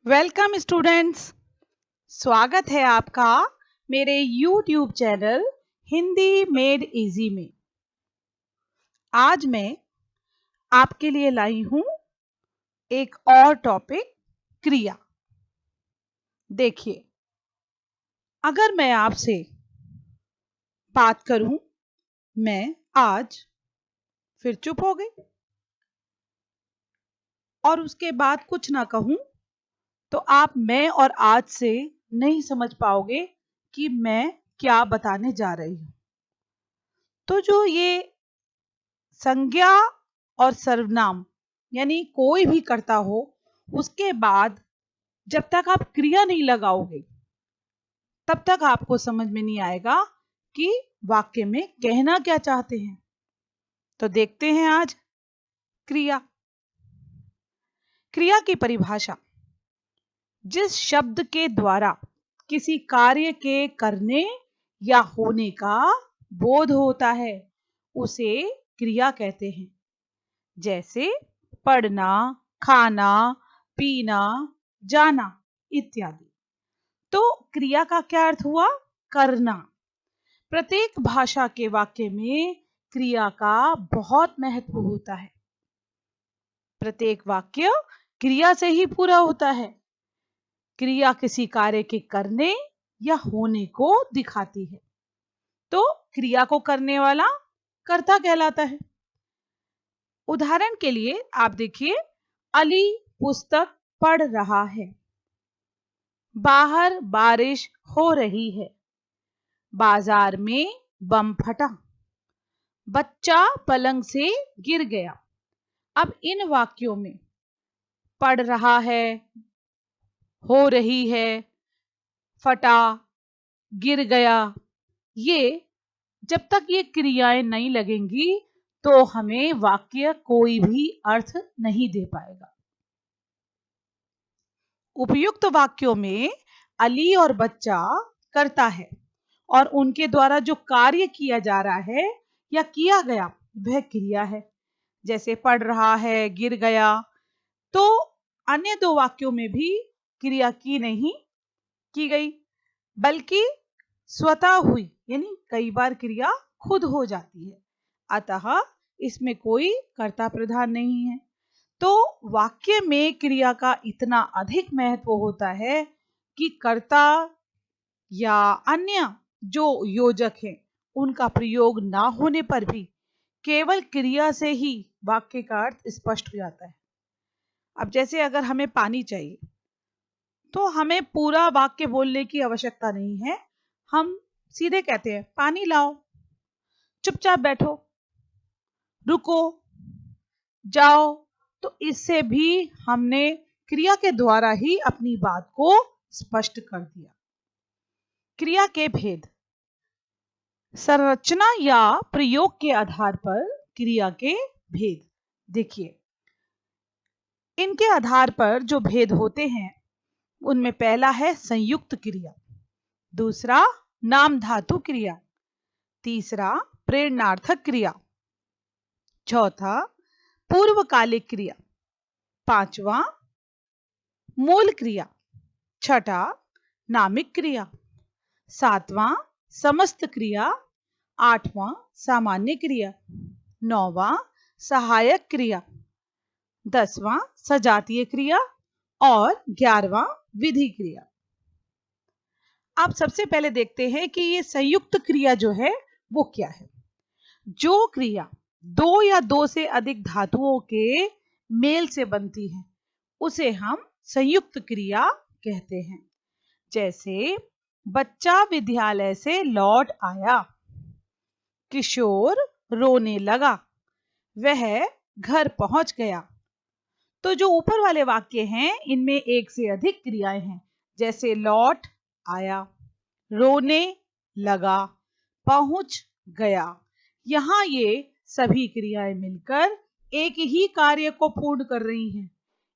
Welcome students. स्वागत है आपका मेरे YouTube channel Hindi made easy में। आज मैं आपके लिए लाई हूं एक और टॉपिक, क्रिया। देखिए, अगर मैं आपसे बात करूं, मैं आज फिर चुप हो गई और उसके बाद कुछ ना कहूं तो आप मैं और आज से नहीं समझ पाओगे कि मैं क्या बताने जा रही हूं। तो जो ये संज्ञा और सर्वनाम यानी कोई भी करता हो, उसके बाद जब तक आप क्रिया नहीं लगाओगे तब तक आपको समझ में नहीं आएगा कि वाक्य में कहना क्या चाहते हैं। तो देखते हैं आज क्रिया। क्रिया की परिभाषा: जिस शब्द के द्वारा किसी कार्य के करने या होने का बोध होता है उसे क्रिया कहते हैं। जैसे पढ़ना, खाना, पीना, जाना इत्यादि। तो क्रिया का क्या अर्थ हुआ? करना। प्रत्येक भाषा के वाक्य में क्रिया का बहुत महत्व होता है। प्रत्येक वाक्य क्रिया से ही पूरा होता है। क्रिया किसी कार्य के करने या होने को दिखाती है, तो क्रिया को करने वाला कर्ता कहलाता है। उदाहरण के लिए आप देखिए, अली पुस्तक पढ़ रहा है। बाहर बारिश हो रही है। बाजार में बम फटा। बच्चा पलंग से गिर गया। अब इन वाक्यों में पढ़ रहा है, हो रही है, फटा, गिर गया, ये जब तक ये क्रियाएं नहीं लगेंगी तो हमें वाक्य कोई भी अर्थ नहीं दे पाएगा। उपयुक्त वाक्यों में अली और बच्चा करता है और उनके द्वारा जो कार्य किया जा रहा है या किया गया वह क्रिया है। जैसे पढ़ रहा है, गिर गया। तो अन्य दो वाक्यों में भी क्रिया की नहीं की गई, बल्कि स्वतः हुई, यानी कई बार क्रिया खुद हो जाती है। अतः इसमें कोई कर्ता प्रधान नहीं है। तो वाक्य में क्रिया का इतना अधिक महत्व होता है कि कर्ता या अन्य जो योजक हैं उनका प्रयोग ना होने पर भी केवल क्रिया से ही वाक्य का अर्थ स्पष्ट हो जाता है। अब जैसे अगर हमें पानी चाहिए तो हमें पूरा वाक्य बोलने की आवश्यकता नहीं है। हम सीधे कहते हैं पानी लाओ, चुपचाप बैठो, रुको, जाओ। तो इससे भी हमने क्रिया के द्वारा ही अपनी बात को स्पष्ट कर दिया। क्रिया के भेद: संरचना या प्रयोग के आधार पर क्रिया के भेद। देखिए, इनके आधार पर जो भेद होते हैं उनमें पहला है संयुक्त क्रिया, दूसरा नाम धातु क्रिया, तीसरा प्रेरणार्थक क्रिया, चौथा पूर्वकालिक क्रिया, पांचवा मूल क्रिया, छठा नामिक क्रिया, सातवां समस्त क्रिया, आठवां सामान्य क्रिया, नौवां सहायक क्रिया, 10वां सजातीय क्रिया और 11वां विधि क्रिया। आप सबसे पहले देखते हैं कि ये संयुक्त क्रिया जो है वो क्या है। जो क्रिया दो या दो से अधिक धातुओं के मेल से बनती है उसे हम संयुक्त क्रिया कहते हैं। जैसे बच्चा विद्यालय से लौट आया, किशोर रोने लगा, वह घर पहुंच गया। तो जो ऊपर वाले वाक्य हैं इनमें एक से अधिक क्रियाएं हैं, जैसे लौट आया, रोने लगा, पहुंच गया। यहाँ ये सभी क्रियाएं मिलकर एक ही कार्य को पूर्ण कर रही हैं,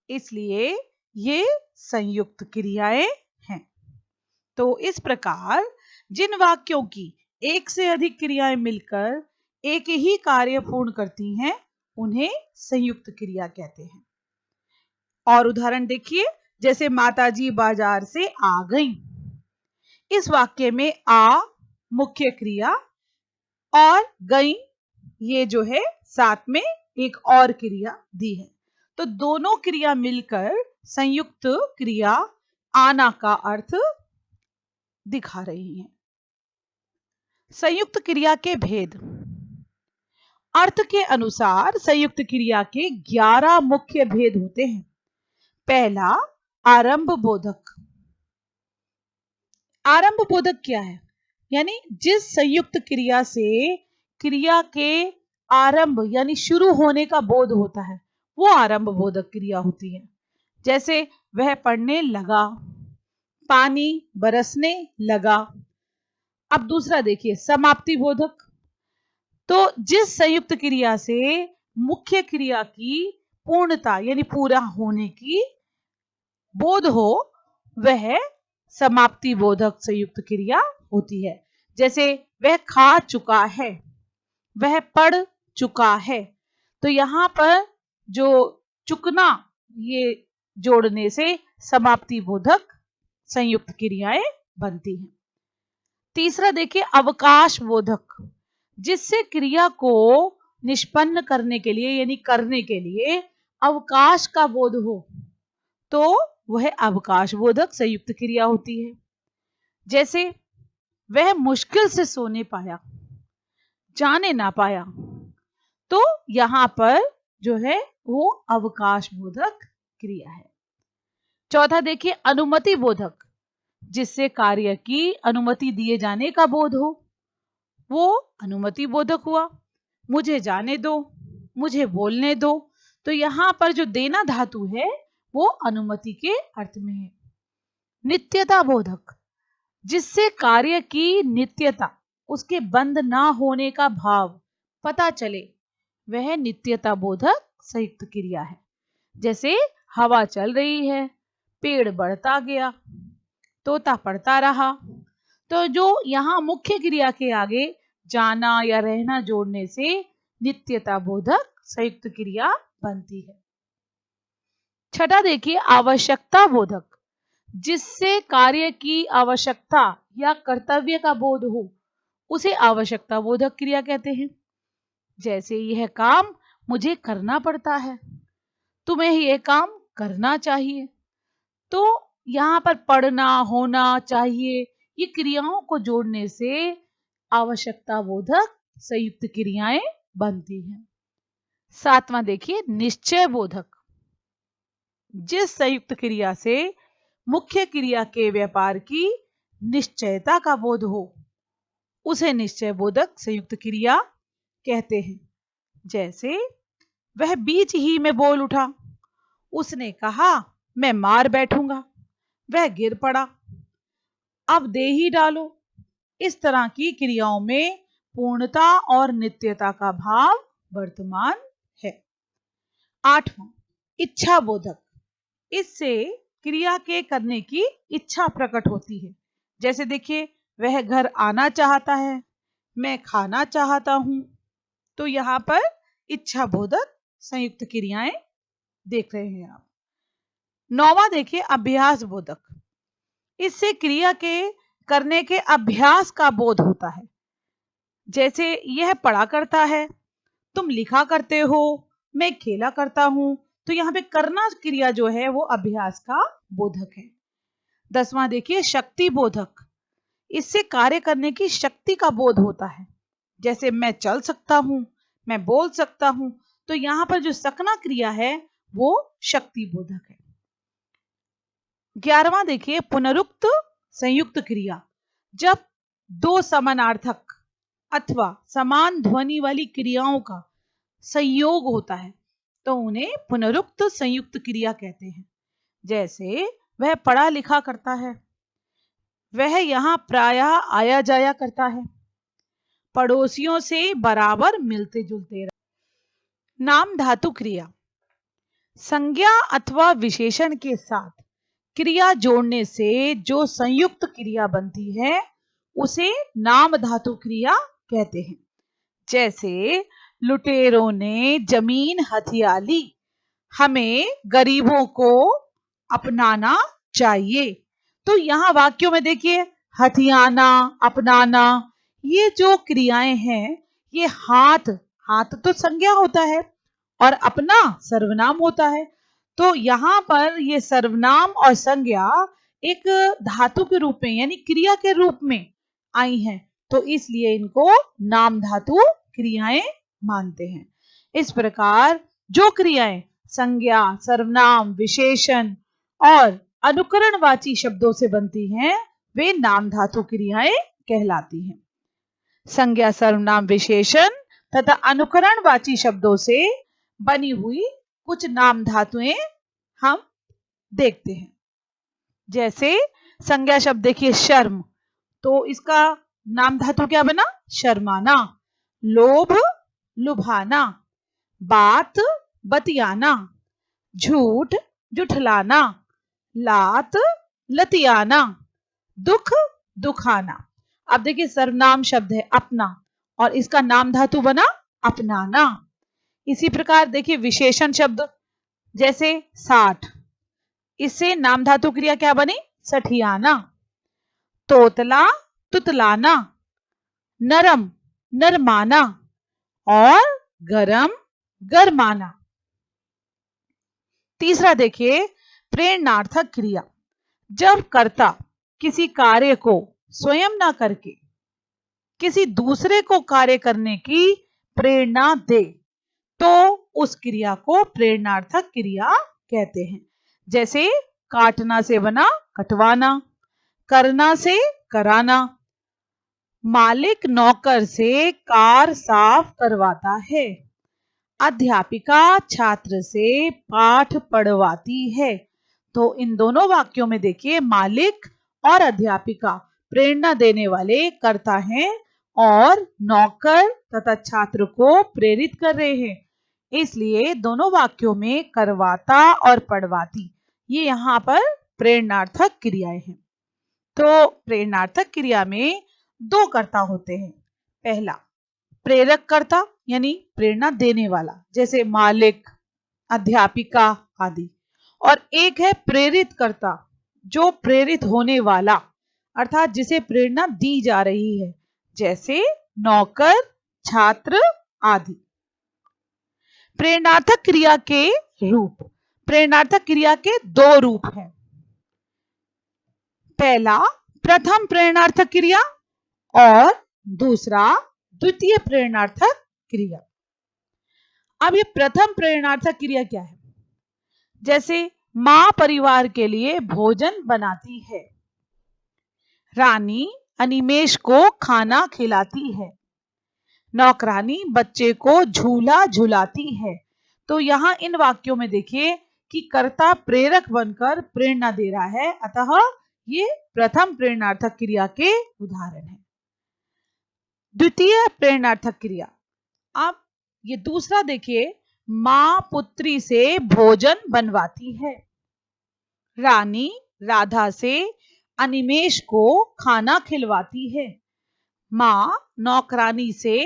इसलिए ये संयुक्त क्रियाएं हैं। तो इस प्रकार जिन वाक्यों की एक से अधिक क्रियाएं मिलकर एक ही कार्य पूर्ण करती हैं उन्हें संयुक्त क्रिया कहते हैं। और उदाहरण देखिए, जैसे माताजी बाजार से आ गई। इस वाक्य में आ मुख्य क्रिया और गई ये जो है साथ में एक और क्रिया दी है, तो दोनों क्रिया मिलकर संयुक्त क्रिया आना का अर्थ दिखा रही है। संयुक्त क्रिया के भेद। अर्थ के अनुसार संयुक्त क्रिया के 11 मुख्य भेद होते हैं। पहला, आरंभ बोधक। आरंभ बोधक क्या है? यानी जिस संयुक्त क्रिया से क्रिया के आरंभ यानी शुरू होने का बोध होता है वो आरंभ बोधक क्रिया होती है। जैसे वह पढ़ने लगा, पानी बरसने लगा। अब दूसरा देखिए, समाप्ति बोधक। तो जिस संयुक्त क्रिया से मुख्य क्रिया की पूर्णता यानी पूरा होने की बोध हो वह समाप्ति बोधक संयुक्त क्रिया होती है। जैसे वह खा चुका है, वह पढ़ चुका है। तो यहां पर जो चुकना ये जोड़ने से समाप्ति बोधक संयुक्त क्रियाएं बनती हैं। तीसरा देखिए, अवकाश बोधक। जिससे क्रिया को निष्पन्न करने के लिए यानी करने के लिए अवकाश का बोध हो तो वह अवकाश बोधक संयुक्त क्रिया होती है। जैसे वह मुश्किल से सोने पाया, जाने ना पाया, तो यहां पर जो है वो अवकाश बोधक क्रिया है। चौथा देखिए, अनुमति बोधक। जिससे कार्य की अनुमति दिए जाने का बोध हो वो अनुमति बोधक हुआ। मुझे जाने दो, मुझे बोलने दो। तो यहां पर जो देना धातु है वो अनुमति के अर्थ में है। नित्यता बोधक। जिससे कार्य की नित्यता उसके बंद ना होने का भाव पता चले वह नित्यता बोधक संयुक्त क्रिया है। जैसे हवा चल रही है, पेड़ बढ़ता गया, तोता पढ़ता रहा। तो जो यहां मुख्य क्रिया के आगे जाना या रहना जोड़ने से नित्यता बोधक संयुक्त क्रिया बनती है। छठा देखिए, आवश्यकता बोधक। जिससे कार्य की आवश्यकता या कर्तव्य का बोध हो उसे आवश्यकता बोधक क्रिया कहते हैं। जैसे यह काम मुझे करना पड़ता है, तुम्हें यह काम करना चाहिए। तो यहां पर पढ़ना, होना चाहिए ये क्रियाओं को जोड़ने से आवश्यकता बोधक संयुक्त क्रियाएं बनती हैं। सातवां देखिए, निश्चय बोधक। जिस संयुक्त क्रिया से मुख्य क्रिया के व्यापार की निश्चयता का बोध हो उसे निश्चय बोधक संयुक्त क्रिया कहते हैं। जैसे वह बीच ही में बोल उठा, उसने कहा मैं मार बैठूंगा, वह गिर पड़ा, अब दे ही डालो। इस तरह की क्रियाओं में पूर्णता और नित्यता का भाव वर्तमान है। आठवां, इच्छा बोधक। इससे क्रिया के करने की इच्छा प्रकट होती है। जैसे देखिए वह घर आना चाहता है, मैं खाना चाहता हूं। तो यहां पर इच्छा बोधक संयुक्त क्रियाएं देख रहे हैं आप। नौवां देखिए, अभ्यास बोधक। इससे क्रिया के करने के अभ्यास का बोध होता है। जैसे यह पढ़ा करता है, तुम लिखा करते हो, मैं खेला करता हूं। तो यहाँ पे करना क्रिया जो है वो अभ्यास का बोधक है। 10वां देखिए, शक्ति बोधक। इससे कार्य करने की शक्ति का बोध होता है। जैसे मैं चल सकता हूं, मैं बोल सकता हूं। तो यहाँ पर जो सकना क्रिया है वो शक्ति बोधक है। 11वां देखिए, पुनरुक्त संयुक्त क्रिया। जब दो समानार्थक अथवा समान ध्वनि वाली क्रियाओं का संयोग होता है तो उन्हें पुनरुक्त संयुक्त क्रिया कहते हैं। जैसे वह पढ़ा लिखा करता है, वह यहां प्रायः आया जाया करता है, पड़ोसियों से बराबर मिलते जुलते। नाम धातु क्रिया। संज्ञा अथवा विशेषण के साथ क्रिया जोड़ने से जो संयुक्त क्रिया बनती है उसे नाम धातु क्रिया कहते हैं। जैसे लुटेरों ने जमीन हथिया ली, हमें गरीबों को अपनाना चाहिए। तो यहाँ वाक्यों में देखिए हथियाना, अपनाना, ये जो क्रियाएं हैं ये हाथ, हाथ तो संज्ञा होता है और अपना सर्वनाम होता है। तो यहाँ पर ये सर्वनाम और संज्ञा एक धातु के रूप में यानी क्रिया के रूप में आई हैं, तो इसलिए इनको नाम धातु क्रियाएं मानते हैं। इस प्रकार जो क्रियाएं संज्ञा, सर्वनाम, विशेषण और अनुकरणवाची शब्दों से बनती हैं वे नाम धातु क्रियाएं कहलाती हैं। संज्ञा, सर्वनाम, विशेषण तथा अनुकरणवाची शब्दों से बनी हुई कुछ नाम धातुएं हम देखते हैं। जैसे संज्ञा शब्द देखिए शर्म, तो इसका नाम धातु क्या बना? शर्माना। लोभ, लुभाना। बात, बतियाना। झूठ, जुठलाना। लात, लतियाना। दुख, दुखाना। अब देखिए सर्वनाम शब्द है अपना और इसका नाम धातु बना अपनाना। इसी प्रकार देखिए विशेषण शब्द जैसे साठ, इससे नाम धातु क्रिया क्या बनी? सठियाना। तोतला, तुतलाना। नरम, नरमाना और गरम, गरमाना। तीसरा देखिए प्रेरणार्थक क्रिया, जब कर्ता किसी कार्य को स्वयं ना करके किसी दूसरे को कार्य करने की प्रेरणा दे तो उस क्रिया को प्रेरणार्थक क्रिया कहते हैं। जैसे काटना से बना कटवाना, करना से कराना। मालिक नौकर से कार साफ करवाता है। अध्यापिका छात्र से पाठ पढ़वाती है। तो इन दोनों वाक्यों में देखिए मालिक और अध्यापिका प्रेरणा देने वाले कर्ता हैं और नौकर तथा छात्र को प्रेरित कर रहे हैं। इसलिए दोनों वाक्यों में करवाता और पढ़वाती ये यहाँ पर प्रेरणार्थक क्रियाएं हैं। तो प्रेरणार्थक क्रिया में दो कर्ता होते हैं। पहला प्रेरक कर्ता यानी प्रेरणा देने वाला जैसे मालिक, अध्यापिका आदि, और एक है प्रेरित कर्ता जो प्रेरित होने वाला अर्थात जिसे प्रेरणा दी जा रही है जैसे नौकर, छात्र आदि। प्रेरणार्थक क्रिया के रूप, प्रेरणार्थक क्रिया के दो रूप हैं। पहला प्रथम प्रेरणार्थक क्रिया और दूसरा द्वितीय प्रेरणार्थक क्रिया। अब ये प्रथम प्रेरणार्थक क्रिया क्या है? जैसे मां परिवार के लिए भोजन बनाती है। रानी अनिमेष को खाना खिलाती है। नौकरानी बच्चे को झूला झुलाती है। तो यहां इन वाक्यों में देखिए कि कर्ता प्रेरक बनकर प्रेरणा दे रहा है, अतः ये प्रथम प्रेरणार्थक क्रिया के उदाहरण हैं। द्वितीय प्रेरणार्थक क्रिया, अब ये दूसरा देखिए मां पुत्री से भोजन बनवाती है। रानी राधा से अनिमेष को खाना खिलवाती है। मां नौकरानी से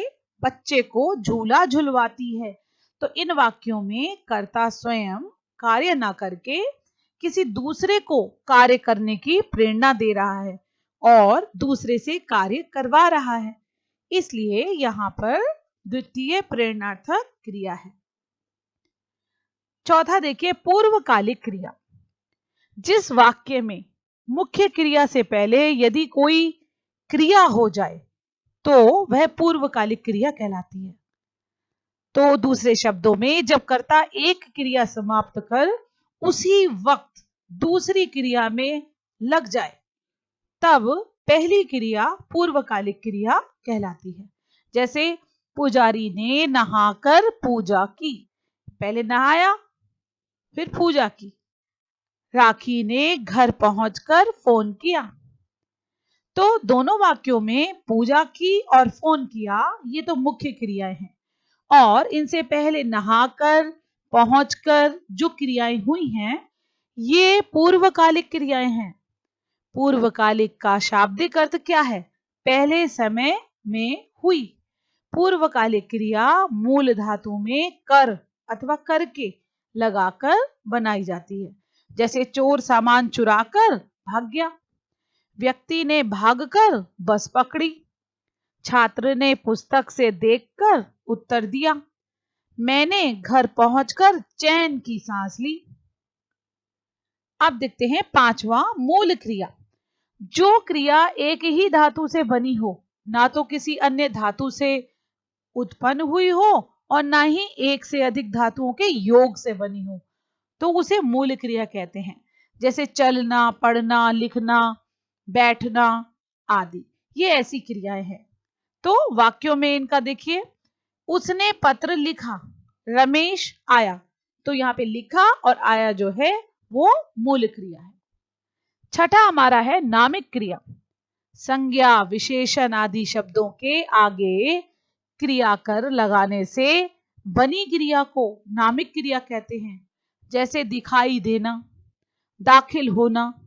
बच्चे को झूला झुलवाती है। तो इन वाक्यों में कर्ता स्वयं कार्य ना करके किसी दूसरे को कार्य करने की प्रेरणा दे रहा है और दूसरे से कार्य करवा रहा है, इसलिए यहाँ पर द्वितीय प्रेरणार्थक क्रिया है। चौथा देखिए पूर्वकालिक क्रिया, जिस वाक्य में मुख्य क्रिया से पहले यदि कोई क्रिया हो जाए तो वह पूर्वकालिक क्रिया कहलाती है। तो दूसरे शब्दों में जब कर्ता एक क्रिया समाप्त कर उसी वक्त दूसरी क्रिया में लग जाए तब पहली क्रिया पूर्वकालिक क्रिया कहलाती है। जैसे पुजारी ने नहाकर पूजा की, पहले नहाया फिर पूजा की। राखी ने घर पहुंचकर फोन किया। तो दोनों वाक्यों में पूजा की और फोन किया ये तो मुख्य क्रियाएं हैं और इनसे पहले नहाकर, पहुंचकर जो क्रियाएं हुई हैं ये पूर्वकालिक क्रियाएं हैं। पूर्वकालिक का शाब्दिक अर्थ क्या है? पहले समय में हुई। पूर्वकालिक क्रिया मूल धातु में कर अथवा करके लगाकर बनाई जाती है। जैसे चोर सामान चुराकर भाग गया, व्यक्ति ने भागकर बस पकड़ी, छात्र ने पुस्तक से देखकर उत्तर दिया, मैंने घर पहुंचकर चैन की सांस ली। अब देखते हैं पांचवा, मूल क्रिया। जो क्रिया एक ही धातु से बनी हो, ना तो किसी अन्य धातु से उत्पन्न हुई हो और ना ही एक से अधिक धातुओं के योग से बनी हो, तो उसे मूल क्रिया कहते हैं। जैसे चलना, पढ़ना, लिखना, बैठना आदि, ये ऐसी क्रियाएं हैं। तो वाक्यों में इनका देखिए, उसने पत्र लिखा, रमेश आया, तो यहाँ पे लिखा और आया जो है वो मूल क्रिया है। छठा हमारा है नामिक क्रिया। संज्ञा, विशेषण आदि शब्दों के आगे क्रिया कर लगाने से बनी क्रिया को नामिक क्रिया कहते हैं। जैसे दिखाई देना, दाखिल होना,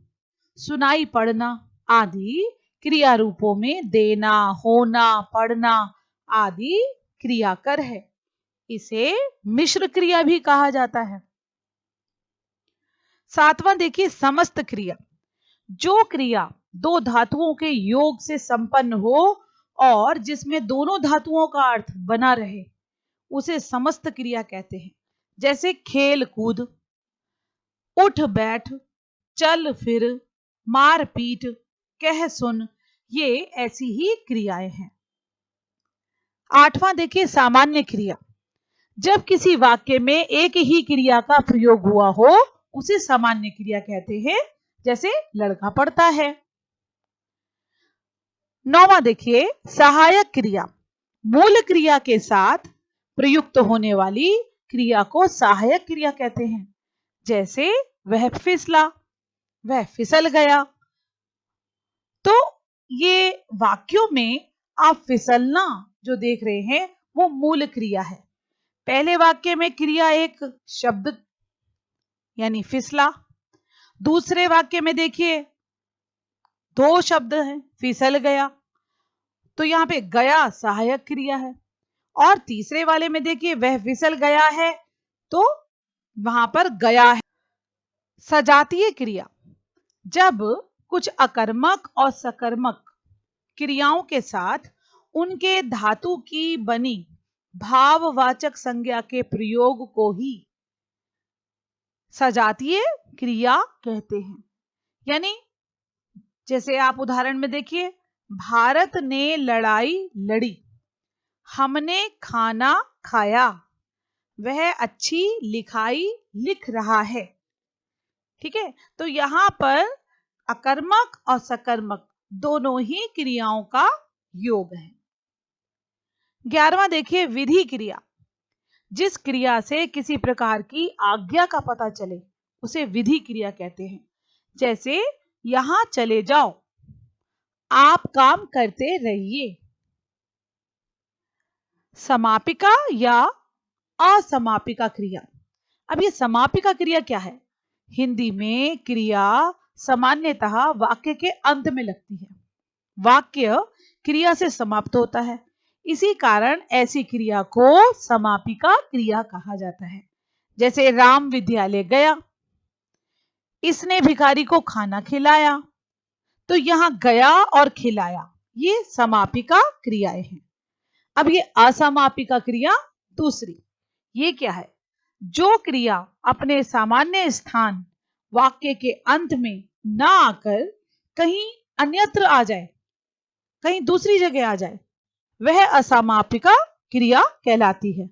सुनाई पड़ना आदि क्रिया रूपों में देना, होना, पढ़ना आदि क्रिया कर है। इसे मिश्र क्रिया भी कहा जाता है। सातवां देखिए, समस्त क्रिया। जो क्रिया दो धातुओं के योग से संपन्न हो और जिसमें दोनों धातुओं का अर्थ बना रहे, उसे समस्त क्रिया कहते हैं। जैसे खेल कूद, उठ बैठ, चल फिर, मार पीट, कह सुन, ये ऐसी ही क्रियाएं हैं। आठवां देखिए, सामान्य क्रिया। जब किसी वाक्य में एक ही क्रिया का प्रयोग हुआ हो, उसे सामान्य क्रिया कहते हैं। जैसे लड़का पढ़ता है। नौवां देखिए, सहायक क्रिया। मूल क्रिया के साथ प्रयुक्त होने वाली क्रिया को सहायक क्रिया कहते हैं। जैसे वह फिसला, वह फिसल गया। तो ये वाक्यों में आप फिसलना जो देख रहे हैं वो मूल क्रिया है। पहले वाक्य में क्रिया एक शब्द यानी फिसला, दूसरे वाक्य में देखिए दो शब्द हैं, फिसल गया, तो यहां पे गया सहायक क्रिया है। और तीसरे वाले में देखिए वह फिसल गया है, तो वहां पर गया है। सजातीय क्रिया। जब कुछ अकर्मक और सकर्मक क्रियाओं के साथ उनके धातु की बनी भाववाचक संज्ञा के प्रयोग को ही सजातीय क्रिया कहते हैं। यानी जैसे आप उदाहरण में देखिए, भारत ने लड़ाई लड़ी, हमने खाना खाया, वह अच्छी लिखाई लिख रहा है। ठीक है, तो यहां पर अकर्मक और सकर्मक दोनों ही क्रियाओं का योग है। 11वां देखिए, विधि क्रिया। जिस क्रिया से किसी प्रकार की आज्ञा का पता चले उसे विधि क्रिया कहते हैं। जैसे यहां चले जाओ, आप काम करते रहिए। समापिका या असमापिका क्रिया। अब ये समापिका क्रिया क्या है? हिंदी में क्रिया सामान्यतः वाक्य के अंत में लगती है। वाक्य क्रिया से समाप्त होता है, इसी कारण ऐसी क्रिया को समापिका क्रिया कहा जाता है। जैसे राम विद्यालय गया, इसने भिखारी को खाना खिलाया, तो यहां गया और खिलाया ये समापिका क्रियाएं हैं। अब ये असमापिका क्रिया दूसरी, ये क्या है? जो क्रिया अपने सामान्य स्थान वाक्य के अंत में ना आकर कहीं अन्यत्र आ जाए, कहीं दूसरी जगह आ जाए, वह असमापिका क्रिया कहलाती है।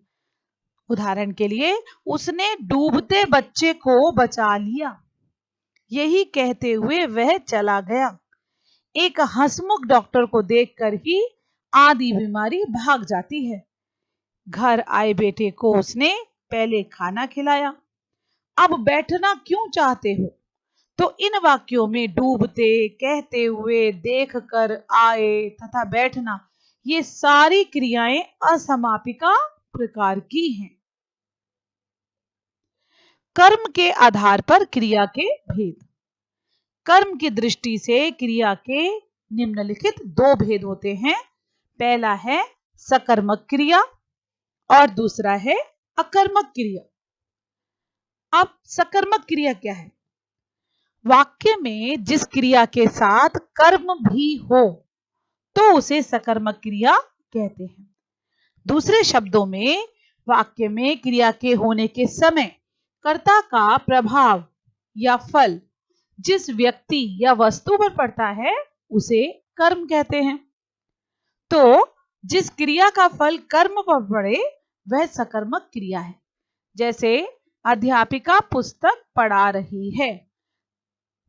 उदाहरण के लिए, उसने डूबते बच्चे को बचा लिया, यही कहते हुए वह चला गया। एक हंसमुख डॉक्टर को देखकर ही आधी बीमारी भाग जाती है। घर आए बेटे को उसने पहले खाना खिलाया, अब बैठना क्यों चाहते हो? तो इन वाक्यों में डूबते, कहते हुए, देखकर, आए तथा बैठना, ये सारी क्रियाएं असमापिका प्रकार की हैं। कर्म के आधार पर क्रिया के भेद। कर्म की दृष्टि से क्रिया के निम्नलिखित दो भेद होते हैं। पहला है सकर्मक क्रिया और दूसरा है अकर्मक क्रिया। अब सकर्मक क्रिया क्या है? वाक्य में जिस क्रिया के साथ कर्म भी हो तो उसे सकर्मक क्रिया कहते हैं। दूसरे शब्दों में वाक्य में क्रिया के होने के समय कर्ता का प्रभाव या फल जिस व्यक्ति या वस्तु पर पड़ता है उसे कर्म कहते हैं। तो जिस क्रिया का फल कर्म पर पड़े वह सकर्मक क्रिया है। जैसे अध्यापिका पुस्तक पढ़ा रही है,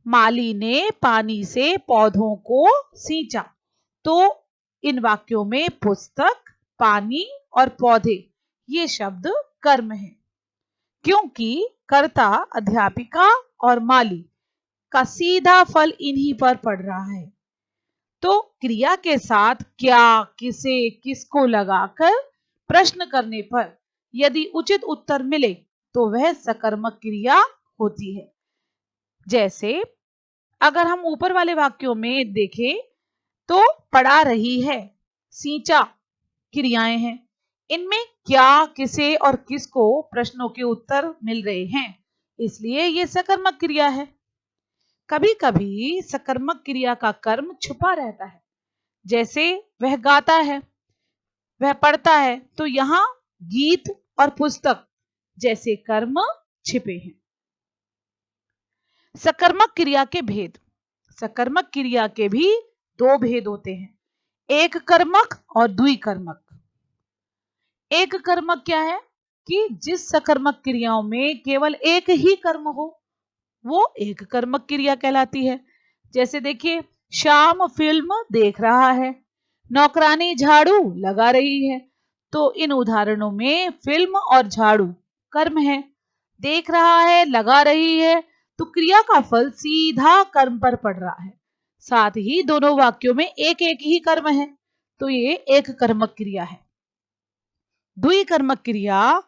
माली ने पानी से पौधों को सींचा। तो इन वाक्यों में पुस्तक, पानी और पौधे ये शब्द कर्म है, क्योंकि कर्ता अध्यापिका और माली का सीधा फल इन्हीं पर पड़ रहा है। तो क्रिया के साथ क्या, किसे, किसको लगाकर प्रश्न करने पर यदि उचित उत्तर मिले तो वह सकर्मक क्रिया होती है। जैसे अगर हम ऊपर वाले वाक्यों में देखें तो पढ़ा रही है, सींचा क्रियाएं हैं। इनमें क्या, किसे और किसको प्रश्नों के उत्तर मिल रहे हैं, इसलिए ये सकर्मक क्रिया है। कभी कभी सकर्मक क्रिया का कर्म छुपा रहता है, जैसे वह गाता है, वह पढ़ता है, तो यहाँ गीत और पुस्तक जैसे कर्म छिपे हैं। सकर्मक क्रिया के भेद। सकर्मक क्रिया के भी दो भेद होते हैं, एक कर्मक और द्विकर्मक। एक कर्मक क्या है कि जिस सकर्मक क्रियाओं में केवल एक ही कर्म हो वो एक कर्मक क्रिया कहलाती है। जैसे देखिए, श्याम फिल्म देख रहा है, नौकरानी झाड़ू लगा रही है। तो इन उदाहरणों में फिल्म और झाड़ू कर्म है, देख रहा है, लगा रही है, तो क्रिया का फल सीधा कर्म पर पड़ रहा है। साथ ही दोनों वाक्यों में एक एक ही कर्म है, तो ये एक कर्मक क्रिया है। द्विकर्मक क्रिया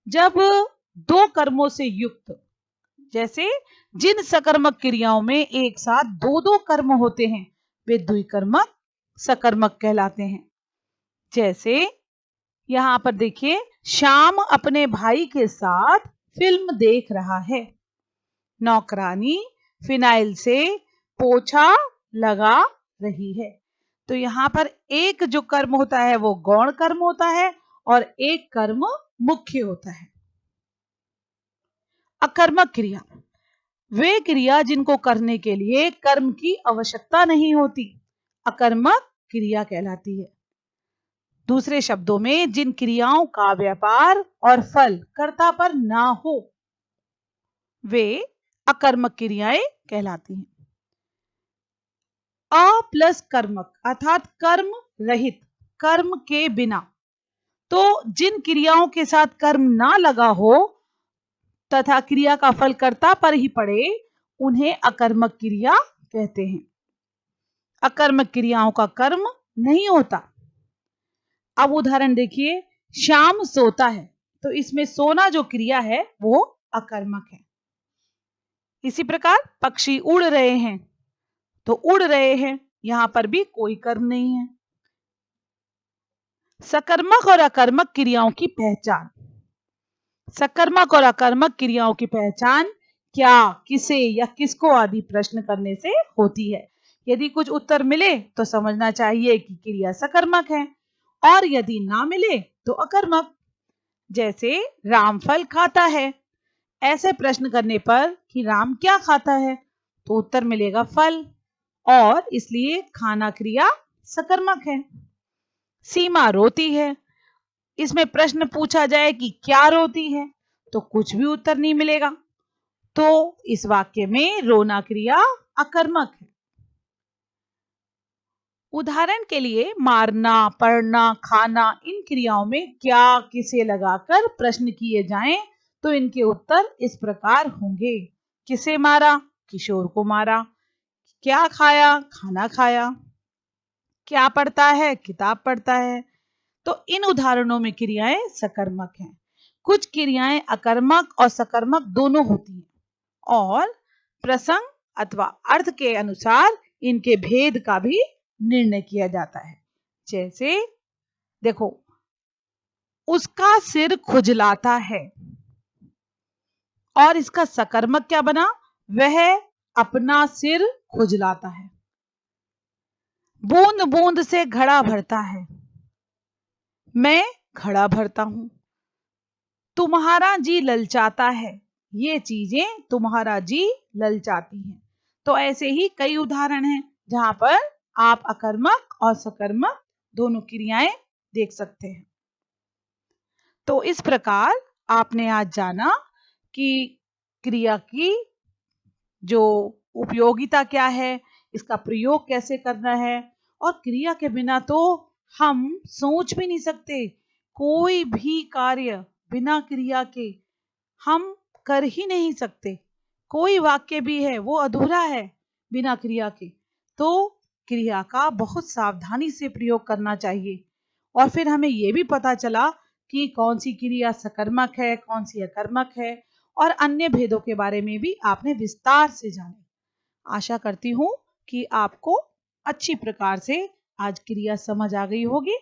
जब दो कर्मों से युक्त, जैसे जिन सकर्मक क्रियाओं में एक साथ दो दो कर्म होते हैं वे द्विकर्मक सकर्मक कहलाते हैं। जैसे यहां पर देखिए, श्याम अपने भाई के साथ फिल्म देख रहा है, नौकरानी फिनाइल से पोछा लगा रही है। तो यहां पर एक जो कर्म होता है वो गौण कर्म होता है और एक कर्म मुख्य होता है। अकर्मक क्रिया वे क्रिया जिनको करने के लिए कर्म की आवश्यकता नहीं होती, अकर्मक क्रिया कहलाती है। दूसरे शब्दों में जिन क्रियाओं का व्यापार और फल कर्ता पर ना हो वे अकर्मक क्रियाएं कहलाती हैं। अ प्लस कर्मक अर्थात कर्म रहित, कर्म के बिना, तो जिन क्रियाओं के साथ कर्म ना लगा हो तथा क्रिया का फल कर्ता पर ही पड़े उन्हें अकर्मक क्रिया कहते हैं। अकर्मक क्रियाओं का कर्म नहीं होता। अब उदाहरण देखिए, श्याम सोता है, तो इसमें सोना जो क्रिया है वो अकर्मक है। इसी प्रकार पक्षी उड़ रहे हैं, तो उड़ रहे हैं, यहां पर भी कोई कर्म नहीं है। सकर्मक और अकर्मक क्रियाओं की पहचान। सकर्मक और अकर्मक क्रियाओं की पहचान क्या, किसे या किसको आदि प्रश्न करने से होती है। यदि कुछ उत्तर मिले तो समझना चाहिए कि क्रिया सकर्मक है, और यदि ना मिले तो अकर्मक। जैसे राम फल खाता है, ऐसे प्रश्न करने पर कि राम क्या खाता है तो उत्तर मिलेगा फल, और इसलिए खाना क्रिया सकर्मक है। सीमा रोती है, इसमें प्रश्न पूछा जाए कि क्या रोती है तो कुछ भी उत्तर नहीं मिलेगा, तो इस वाक्य में रोना क्रिया अकर्मक है। उदाहरण के लिए मारना, पढ़ना, खाना, इन क्रियाओं में क्या, किसे लगाकर प्रश्न किए जाएं तो इनके उत्तर इस प्रकार होंगे। किसे मारा, किशोर को मारा। क्या खाया, खाना खाया। क्या पढ़ता है, किताब पढ़ता है। तो इन उदाहरणों में क्रियाएं सकर्मक हैं। कुछ क्रियाएं अकर्मक और सकर्मक दोनों होती हैं, और प्रसंग अथवा अर्थ के अनुसार इनके भेद का भी निर्णय किया जाता है। जैसे देखो, उसका सिर खुजलाता है, और इसका सकर्मक क्या बना, वह अपना सिर खुजलाता है। बूंद बूंद से घड़ा भरता है, मैं घड़ा भरता हूं। तुम्हारा जी ललचाता है, ये चीजें तुम्हारा जी ललचाती हैं। तो ऐसे ही कई उदाहरण हैं जहां पर आप अकर्मक और सकर्मक दोनों क्रियाएं देख सकते हैं। तो इस प्रकार आपने आज जाना कि क्रिया की जो उपयोगिता क्या है, इसका प्रयोग कैसे करना है, और क्रिया के बिना तो हम सोच भी नहीं सकते। कोई भी कार्य बिना क्रिया के हम कर ही नहीं सकते। कोई वाक्य भी है वो अधूरा है बिना क्रिया के। तो क्रिया का बहुत सावधानी से प्रयोग करना चाहिए। और फिर हमें ये भी पता चला कि कौन सी क्रिया सकर्मक है, कौन सी अकर्मक है, और अन्य भेदों के बारे में भी आपने विस्तार से जाना। आशा करती हूँ कि आपको अच्छी प्रकार से आज क्रिया समझ आ गई होगी।